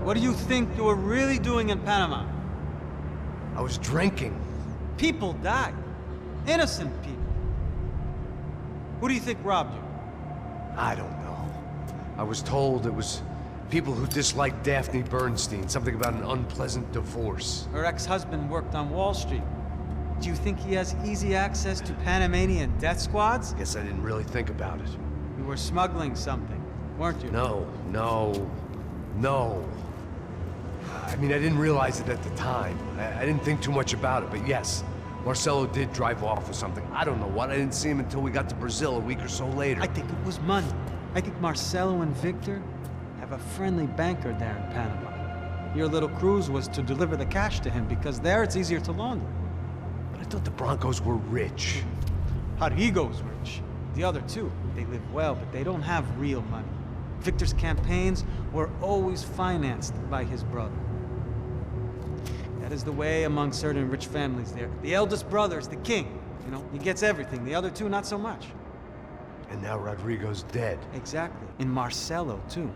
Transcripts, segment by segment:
What do you think you were really doing in Panama? I was drinking. People died. Innocent people. Who do you think robbed you? I don't know. I was told it was people who disliked Daphne Bernstein, something about an unpleasant divorce. Her ex-husband worked on Wall Street. Do you think he has easy access to Panamanian death squads? Guess I didn't really think about it. You were smuggling something, weren't you? No. I mean, I didn't realize it at the time. I didn't think too much about it, but yes, Marcelo did drive off with something. I don't know what. I didn't see him until we got to Brazil a week or so later. I think it was money. I think Marcelo and Victor have a friendly banker there in Panama. Your little cruise was to deliver the cash to him because there it's easier to launder. But I thought the Broncos were rich. Rodrigo's rich. The other two, they live well, but they don't have real money. Victor's campaigns were always financed by his brother. That is the way among certain rich families there. The eldest brother is the king. You know, he gets everything. The other two, not so much. And now Rodrigo's dead. Exactly. And Marcelo, too.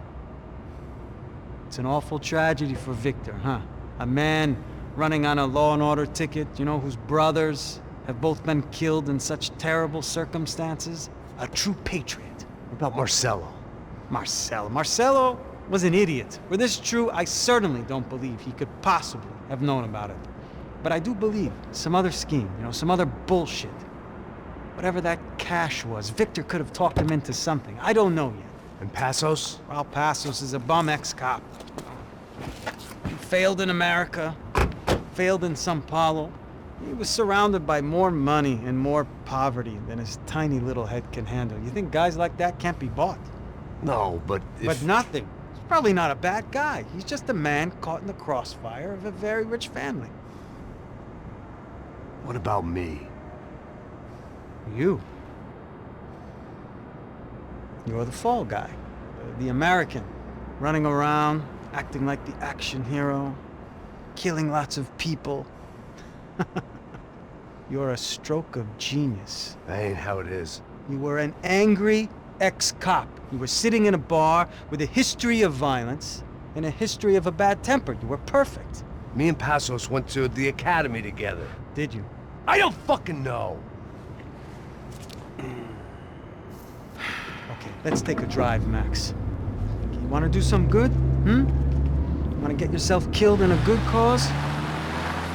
It's an awful tragedy for Victor, huh? A man running on a law and order ticket, you know, whose brothers have both been killed in such terrible circumstances. A true patriot. What about Marcelo? Marcelo was an idiot. Were this true, I certainly don't believe he could possibly have known about it. But I do believe some other scheme, you know, some other bullshit. Whatever that cash was, Victor could have talked him into something. I don't know yet. And Passos? Well, Passos is a bum ex-cop. He failed in America, failed in Saõ Paulo. He was surrounded by more money and more poverty than his tiny little head can handle. You think guys like that can't be bought? No, but if... But nothing. He's probably not a bad guy. He's just a man caught in the crossfire of a very rich family. What about me? You. You're the fall guy. The American. Running around, acting like the action hero. Killing lots of people. You're a stroke of genius. That ain't how it is. You were an angry ex-cop. You were sitting in a bar with a history of violence and a history of a bad temper. You were perfect. Me and Passos went to the academy together. Did you? I don't fucking know! Okay, let's take a drive, Max. Okay, you want to do some good? Want to get yourself killed in a good cause?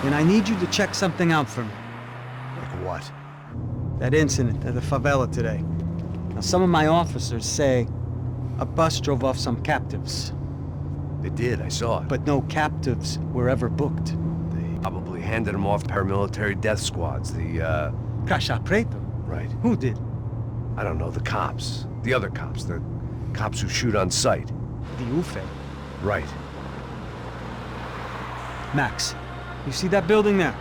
Then I need you to check something out for me. Like what? That incident at the favela today. Now, some of my officers say a bus drove off some captives. They did, I saw it. But no captives were ever booked. They probably handed them off paramilitary death squads, the, Crachá Preto? Right. Who did? I don't know, the cops. The other cops, the cops who shoot on sight. The UFE. Right. Max, you see that building there?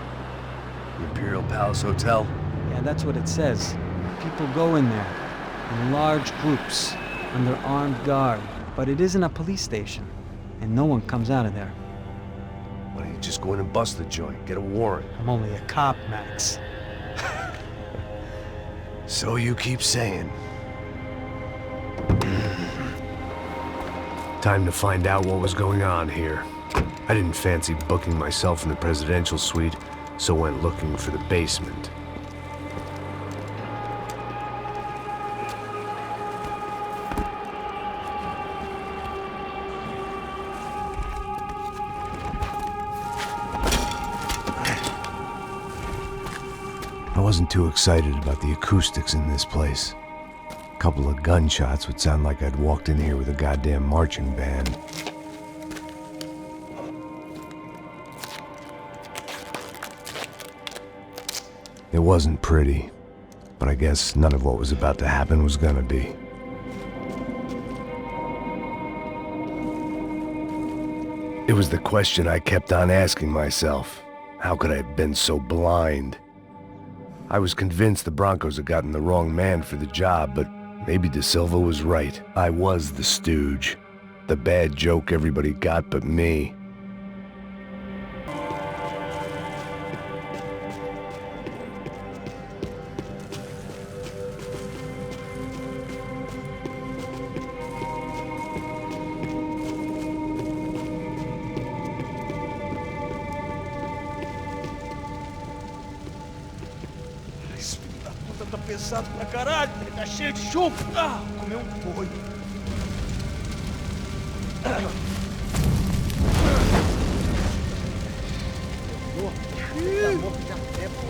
The Imperial Palace Hotel? Yeah, that's what it says. People go in there, in large groups, under armed guard. But it isn't a police station, and no one comes out of there. Why don't you just go in and bust the joint, get a warrant? I'm only a cop, Max. So you keep saying. Time to find out what was going on here. I didn't fancy booking myself in the presidential suite, so went looking for the basement. I wasn't too excited about the acoustics in this place. A couple of gunshots would sound like I'd walked in here with a goddamn marching band. It wasn't pretty, but I guess none of what was about to happen was gonna be. It was the question I kept on asking myself. How could I have been so blind? I was convinced the Broncos had gotten the wrong man for the job, but maybe De Silva was right. I was the stooge. The bad joke everybody got but me. pesado pra caralho, ele tá cheio de chumbo. Ah, comeu um boi. Tá morto já tempo.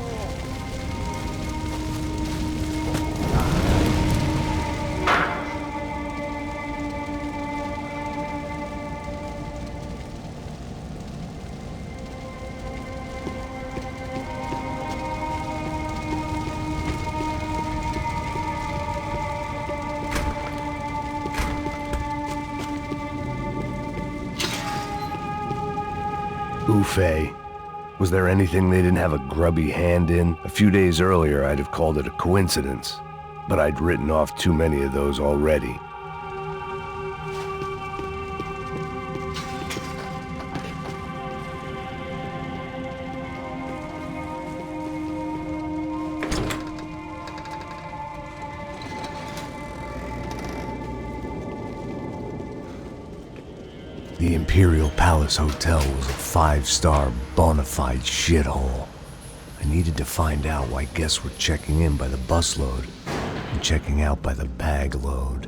Buffet. Was there anything they didn't have a grubby hand in? A few days earlier, I'd have called it a coincidence, but I'd written off too many of those already. The Imperial Palace Hotel was a five-star, bona fide shithole. I needed to find out why guests were checking in by the busload and checking out by the bag load.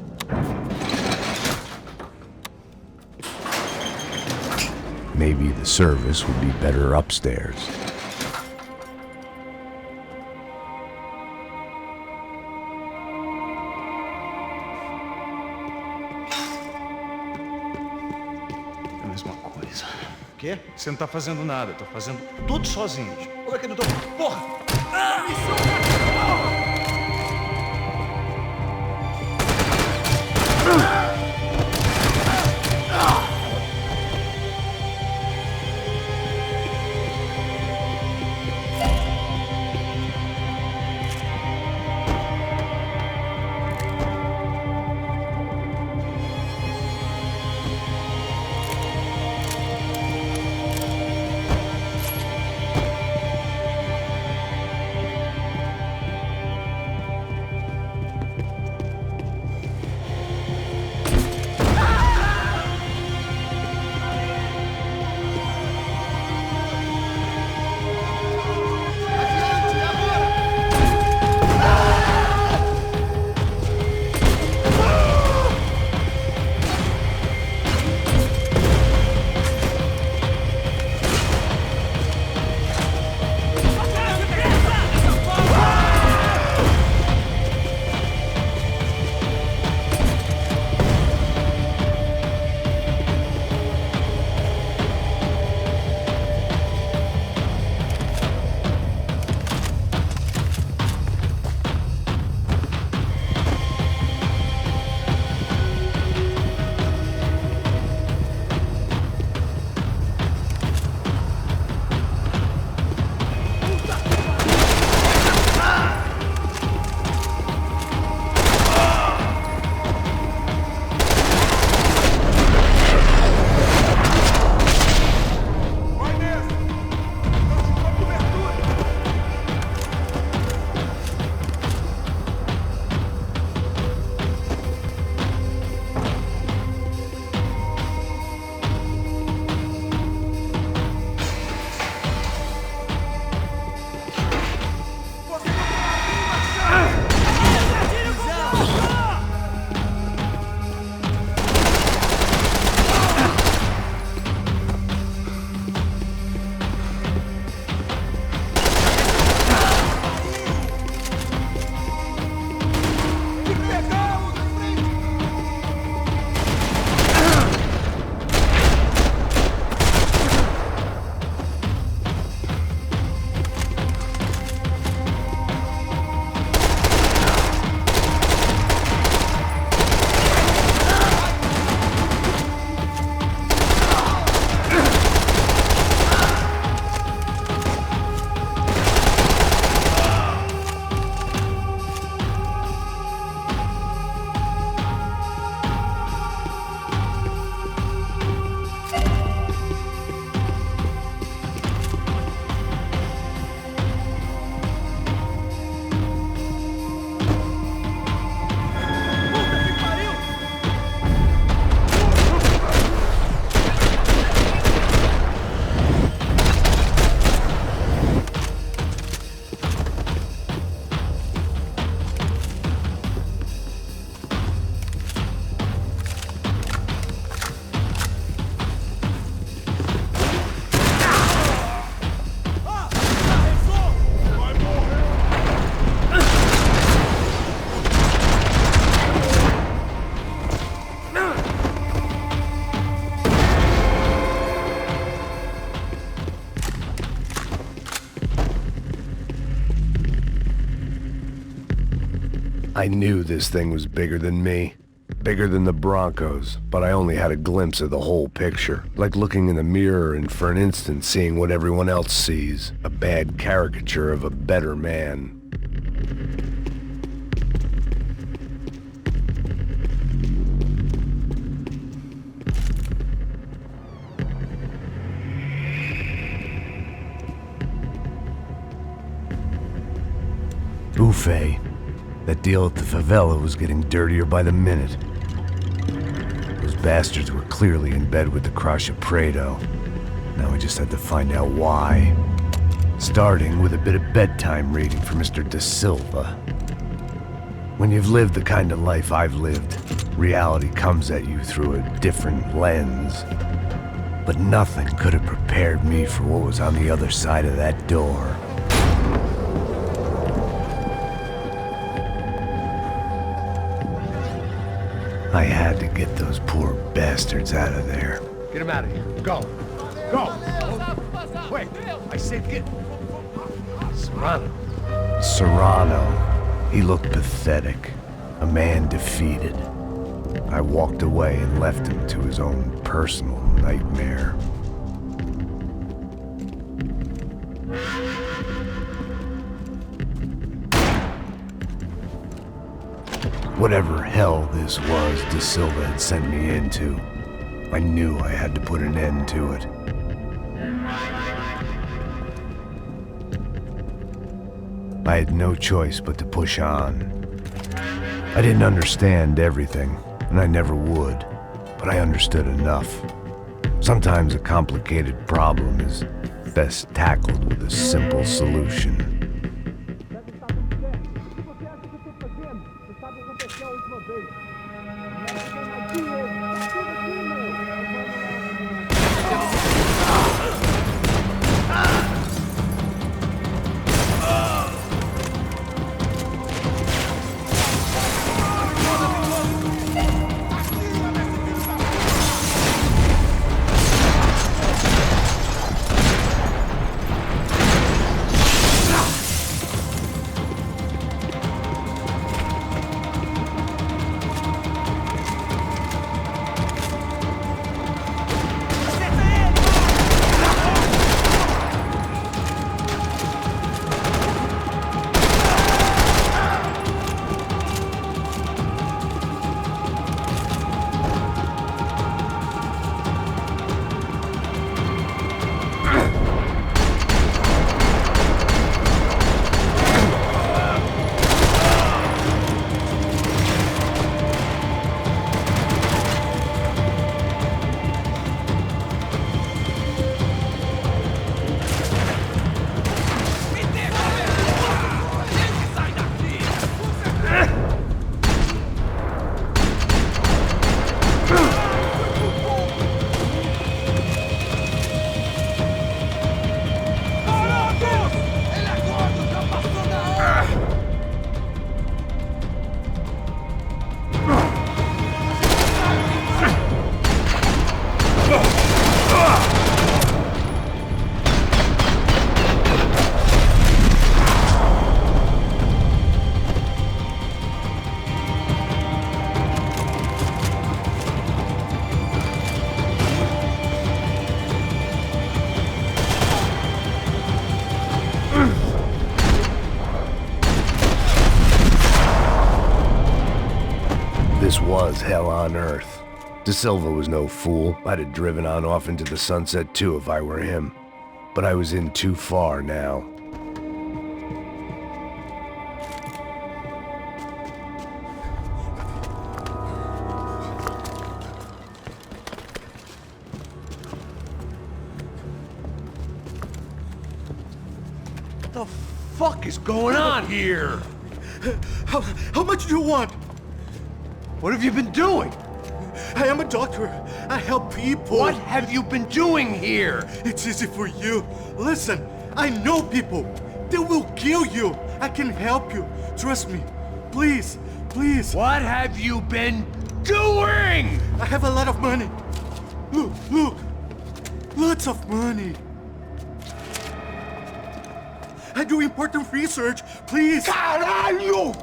Maybe the service would be better upstairs. O quê? Você não tá fazendo nada, eu tô fazendo tudo sozinho. Como é que eu não tô... Porra! Ah, I knew this thing was bigger than me. Bigger than the Broncos, but I only had a glimpse of the whole picture. Like looking in the mirror and for an instant seeing what everyone else sees. A bad caricature of a better man. Buffet. That deal at the favela was getting dirtier by the minute. Those bastards were clearly in bed with the Crachá Preto. Now we just had to find out why. Starting with a bit of bedtime reading for Mr. De Silva. When you've lived the kind of life I've lived, reality comes at you through a different lens. But nothing could have prepared me for what was on the other side of that door. I had to get those poor bastards out of there. Get him out of here. Go. Go. Quick. I said get... Serrano. Serrano. He looked pathetic. A man defeated. I walked away and left him to his own personal nightmare. Whatever hell this was De Silva had sent me into, I knew I had to put an end to it. I had no choice but to push on. I didn't understand everything, and I never would, but I understood enough. Sometimes a complicated problem is best tackled with a simple solution. This was hell on earth. De Silva was no fool. I'd have driven on off into the sunset too if I were him. But I was in too far now. What the fuck is going on here? How much do you want? What have you been doing? I am a doctor. I help people. What have you been doing here? It's easy for you. Listen, I know people. They will kill you. I can help you. Trust me. Please, please. What have you been doing? I have a lot of money. Look, look. Lots of money. I do important research, Please! Caralho!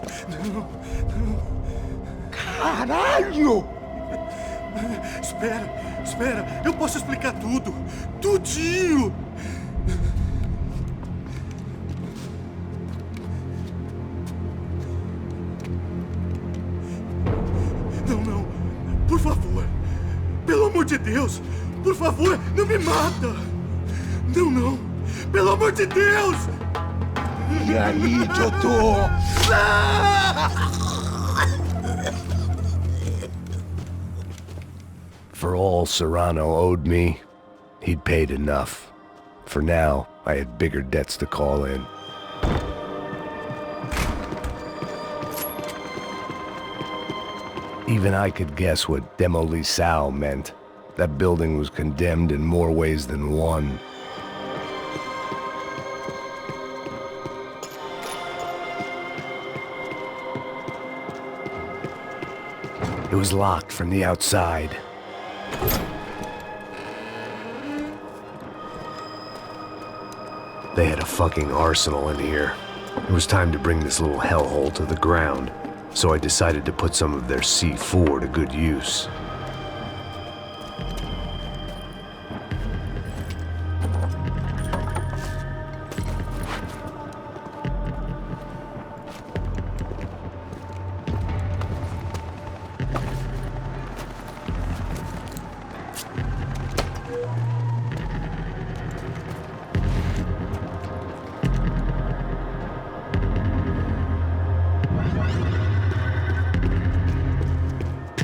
Caralho! Espera, eu posso explicar tudo. Tudinho! Não, por favor. Pelo amor de Deus, por favor, não me mata. Não, pelo amor de Deus! E aí, doutor? For all Serrano owed me, he'd paid enough. For now, I had bigger debts to call in. Even I could guess what demolição meant. That building was condemned in more ways than one. It was locked from the outside. They had a fucking arsenal in here. It was time to bring this little hellhole to the ground, so I decided to put some of their C4 to good use.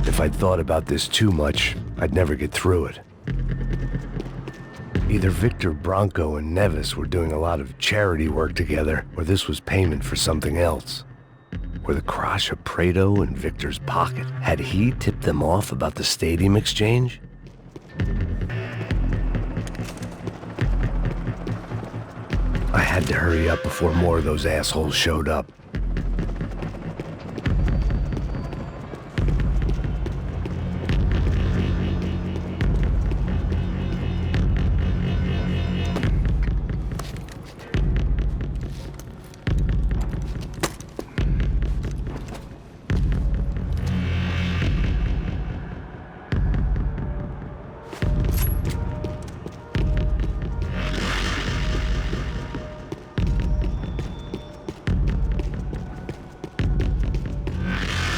If I'd thought about this too much, I'd never get through it. Either Victor Branco and Neves were doing a lot of charity work together, or this was payment for something else. Were the Crachá Preto in Victor's pocket? Had he tipped them off about the stadium exchange? I had to hurry up before more of those assholes showed up.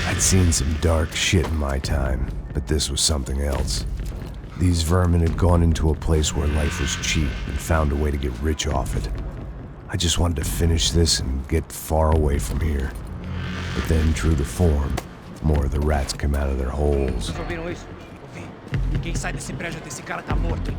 I'd seen some dark shit in my time, but this was something else. These vermin had gone into a place where life was cheap and found a way to get rich off it. I just wanted to finish this and get far away from here. But then, true to form, more of the rats came out of their holes. Vocês ouviram isso? Ouvi. Ninguém sai desse prédio até esse cara tá morto.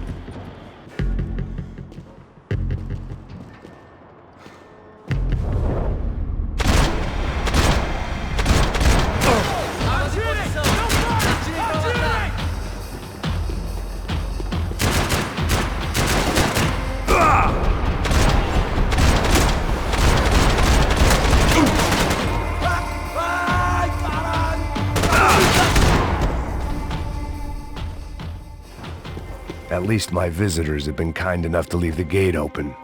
At least my visitors had been kind enough to leave the gate open.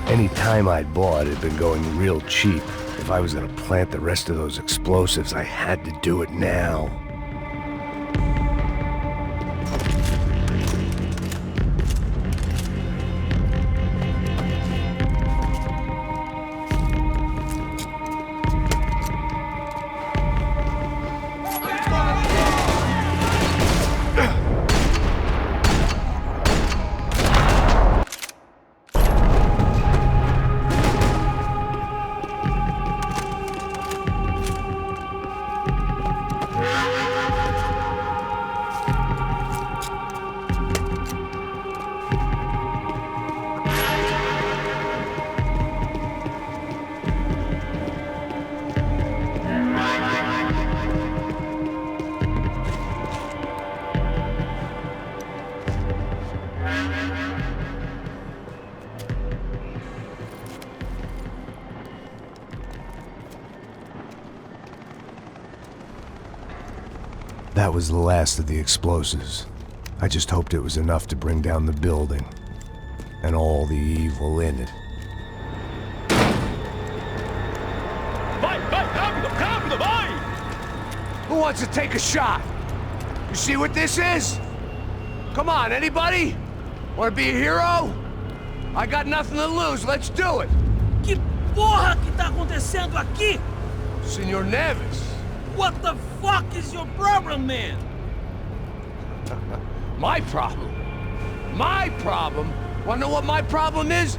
Any time I'd bought had been going real cheap. If I was gonna plant the rest of those explosives, I had to do it now. That was the last of the explosives. I just hoped it was enough to bring down the building. And all the evil in it. Vai, rápido, rápido, vai! Who wants to take a shot? You see what this is? Come on, anybody? Want to be a hero? I got nothing to lose, let's do it! Que porra que tá acontecendo aqui? Senor Neves. What the fuck is your problem, man? My problem? My problem? Wanna know what my problem is?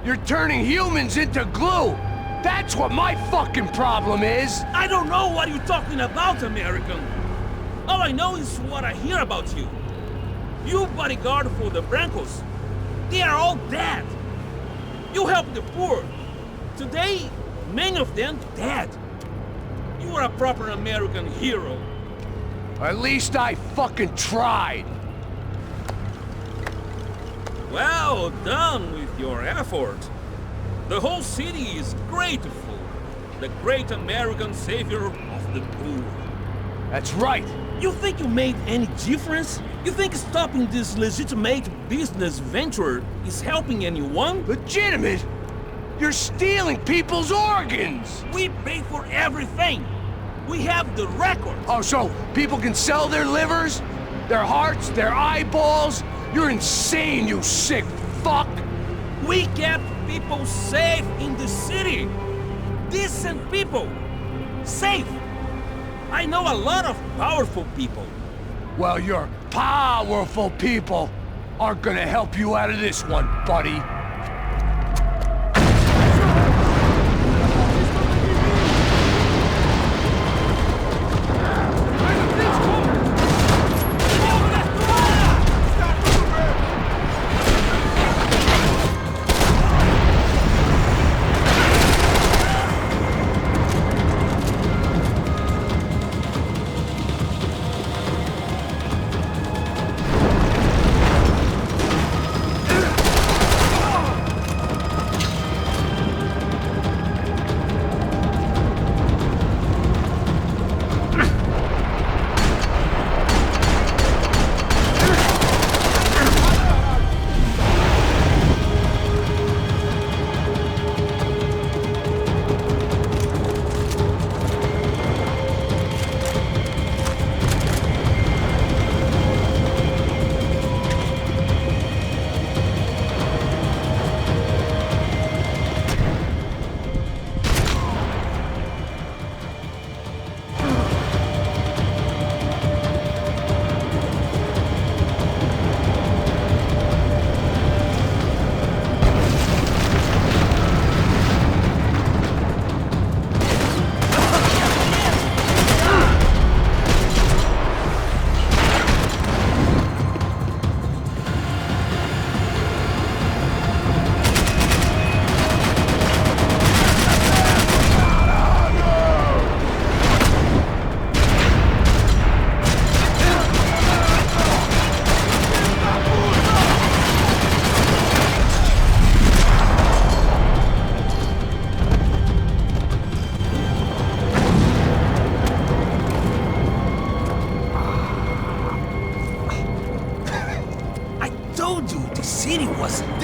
You're turning humans into glue! That's what my fucking problem is! I don't know what you're talking about, American. All I know is what I hear about you. You bodyguard for the Brancos. They are all dead. You help the poor. Today, many of them dead. You are a proper American hero. At least I fucking tried! Well done with your effort. The whole city is grateful. The great American savior of the poor. That's right! You think you made any difference? You think stopping this legitimate business venture is helping anyone? Legitimate? You're stealing people's organs! We pay for everything. We have the record. Oh, so people can sell their livers? Their hearts? Their eyeballs? You're insane, you sick fuck! We kept people safe in the city. Decent people. Safe. I know a lot of powerful people. Well, your powerful people aren't gonna help you out of this one, buddy.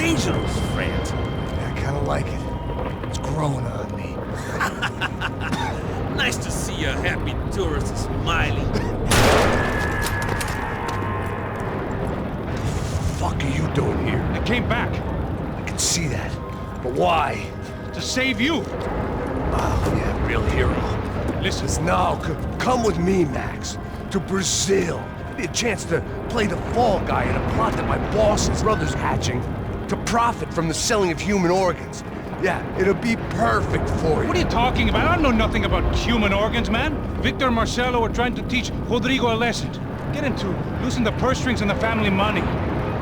dangerous, friend. I kinda like it. It's growing on me. Nice to see a happy tourist smiling. What the fuck are you doing here? I came back I can see that. But why? to save you. Oh, yeah, real hero. Listen, Now, come with me, Max. To Brazil. Be a chance to play the fall guy in a plot that my boss and brother's hatching to profit from the selling of human organs. Yeah, it'll be perfect for you. what are you talking about? I know nothing about human organs, man. Victor and Marcelo are trying to teach Rodrigo a lesson. Get into losing the purse strings and the family money.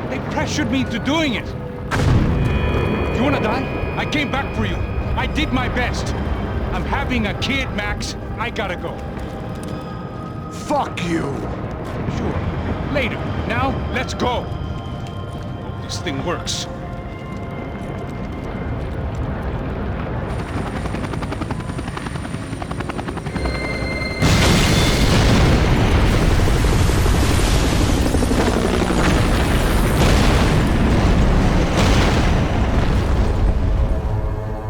They pressured me into doing it. You wanna die? I came back for you. I did my best. I'm having a kid, Max. I gotta go. Fuck you! Sure. Later. Now, let's go. Hope this thing works.